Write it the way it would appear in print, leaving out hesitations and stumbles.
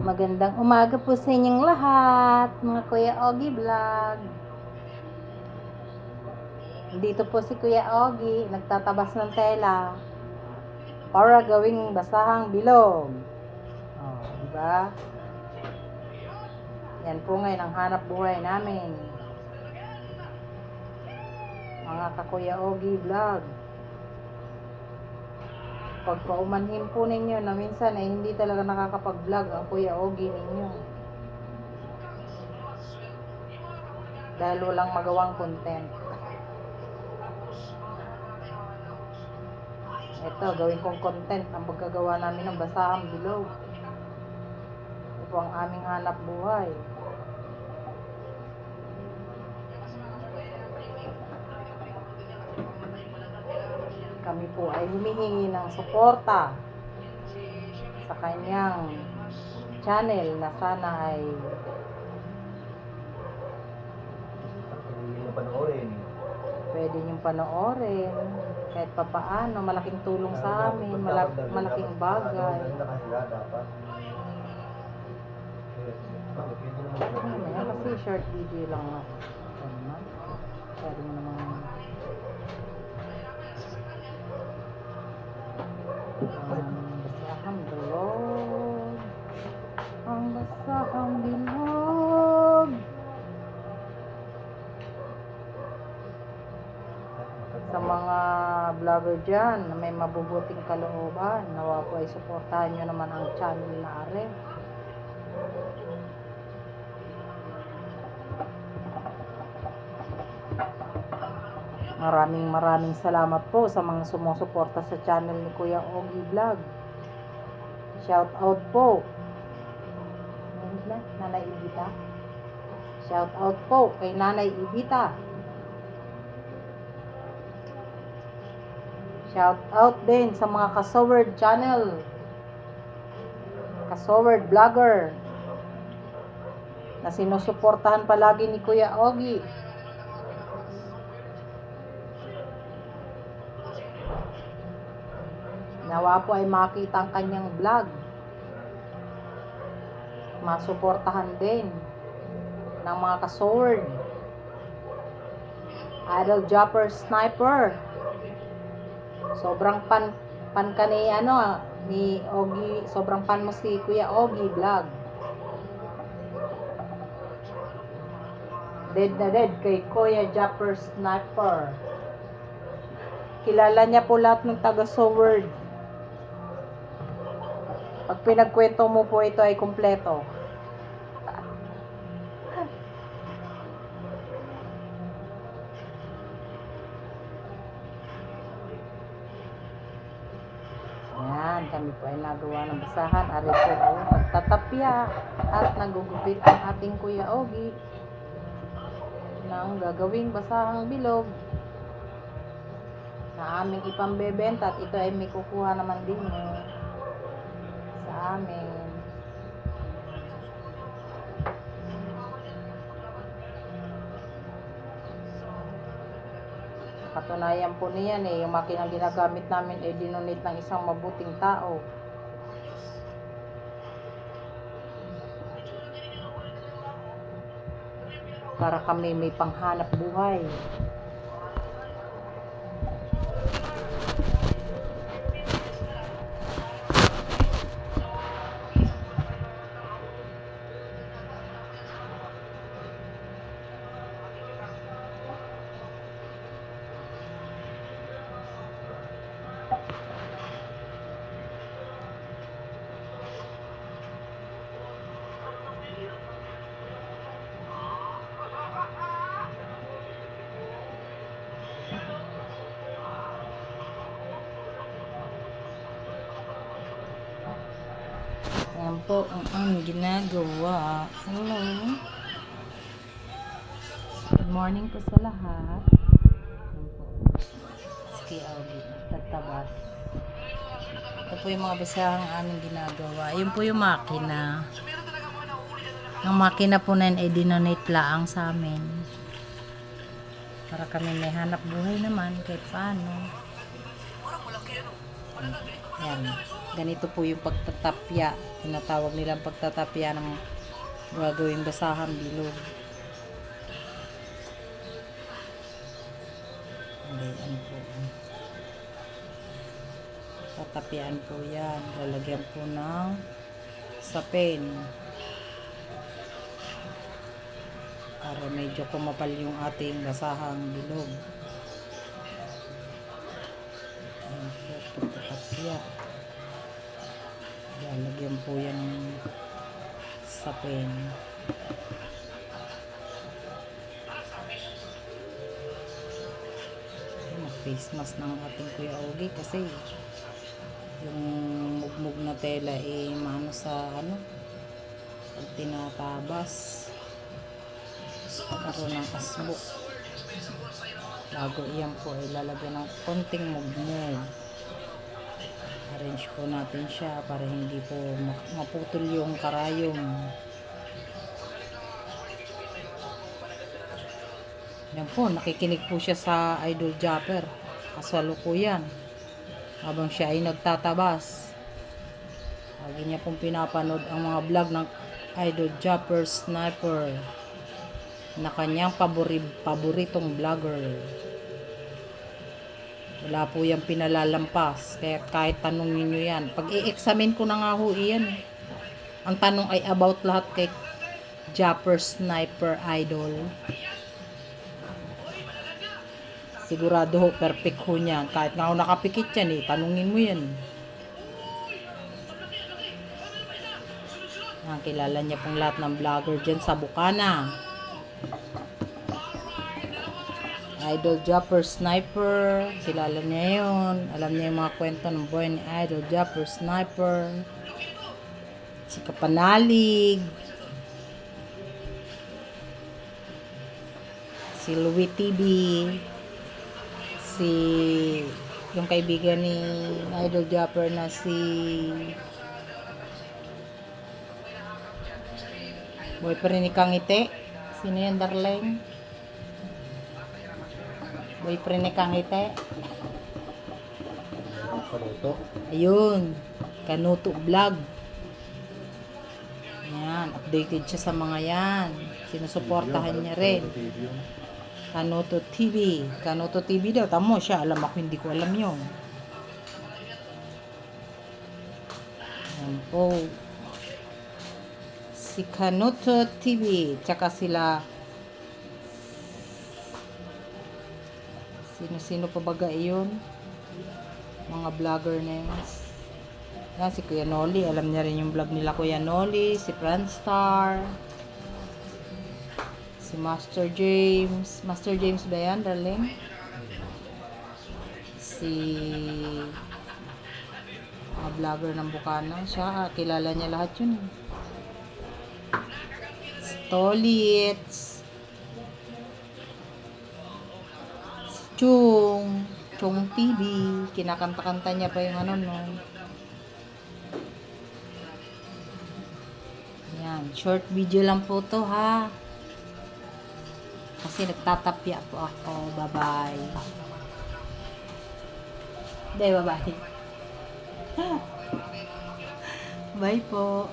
Magandang umaga po sa inyong lahat, mga Kuya Ogie Vlog. Dito po si Kuya Ogie, nagtatabas ng tela para gawing basahang bilog. Oh, diba? Yan po ngayon ang hanap buhay namin. Mga ka-Kuya Ogie Vlog. Pag paumanhin po ninyo na minsan ay hindi talaga nakakapag-vlog ang Kuya Ogie ninyo. Dahil walang magawang content. Ito, gawin kong content ang pagkagawa namin ng basahang bilog. Ito po ang aming hanap buhay. Kami po ay humihingi ng suporta sa kanyang channel na sana ay pwede niyong panoorin kahit papaano, malaking tulong sa amin, malaking bagay. Mamaya kasi short video lang ako. Pwede mo naman basahang bilog, ang basahang bilog. Sa mga vlogger dyan na may mabubuting kalooban, nawa po ay suportahan nyo naman ang channel na are. Maraming salamat po sa mga sumusuporta sa channel ni Kuya Ogie Vlog. Shout out po. Nanay Ibita. Shout out po kay Nanay Ibita. Shout out din sa mga Kasoward channel. Kasoward vlogger na sinusuportahan palagi ni Kuya Ogie. Nawa po ay makita ang kanyang vlog. Masuportahan din ng mga Kasoward. Idol Jumper Sniper. Sobrang pan ka ni Ogie, sobrang pan mo si Kuya Ogie Vlog. Dead na dead kay Kuya Jumper Sniper. Kilala niya po lahat ng taga-Soward. Pag pinagkwento mo po ito ay kumpleto. Ayan, kami po ay nagawa ng basahan. Ari po nagtatapya at nagugupit ang ating Kuya Ogie ng gagawing basahang bilog na aming ipambebenta, at ito ay may kukuha naman din sa amin. Katunayan po niyan yung makinang ginagamit namin ay dinonate ng isang mabuting tao. Para kami may panghanap buhay. Yan po ang aming ginagawa. Hello. Good morning po sa lahat. Yan po. Si Ogie, nagtatabas. Ito po yung mga basahang aming ginagawa. Yun po yung makina. Ang makina po na yun ay dinonate laang sa amin. Para kami may hanap buhay naman kahit paano. Yan. Ganito po yung pagtatapya. Tinatawag nilang pagtatapya ng gagawing basahang bilog. Ayan po. Tatapyaan po yan. Lalagyan po ng sapin. Para medyo kumapal yung ating basahang bilog. Ayan po, pagtatapya. Lalagyan po yan ng sapin. Face mask ng ating Kuya Ogie kasi yung mugmug na tela maano sa pag tinatabas karoon ng asbo. Bago iyan po ay lalagyan ng konting mugmug. Arrange po natin siya para hindi po maputol yung karayom. Yan po, nakikinig po siya sa Idol Japper. Kasalukuyan. Habang siya ay nagtatabas. Lagi niya pong pinapanood ang mga vlog ng Idol Japper Sniper. Na kanyang paboritong vlogger. Wala po yung pinalalampas. Kaya kahit tanongin nyo yan. Pag i-examine ko na nga ho yan. Ang tanong ay about lahat kay Japper Sniper Idol. Sigurado ho, perfect ho niya. Kahit nga ho nakapikit yan tanungin mo yan. Kilala niya pong lahat ng vlogger dyan sa Bukana. Idol Japper Sniper, kilala niya yun. Alam niya yung mga kwento ng buhay ni Idol Japper Sniper. Si Kapanalig. Si Louie TV. Yung kaibigan ni Idol Japper na si boyfriend ni Kangite. Sino yan, darling? Boyfriend ni Kangite. Kanuto. Ayun, Kanuto Vlog. Yan, updated siya sa mga yan. Sinusuportahan niya rin. Kanuto TV. Kanuto TV daw. Tamo siya. Alam ako, hindi ko alam yun. Ayan po. Si Kanuto TV. Tsaka sila. Sino-sino pa baga yun? Mga vlogger na yun. Yan, si Kuya Noli. Alam niya rin yung vlog nila Kuya Noli. Si Franstar. Si Master James. Master James ba yan, darling? Si vlogger ng Bukana. Siya, kilala niya lahat yun. Stolitz. Si Chung TV. Kinakanta-kanta niya pa yung no. Yan. Short video lang po to, ha. Kasi nagtatapya po ako. Bye-bye. Bye-bye. Bye po.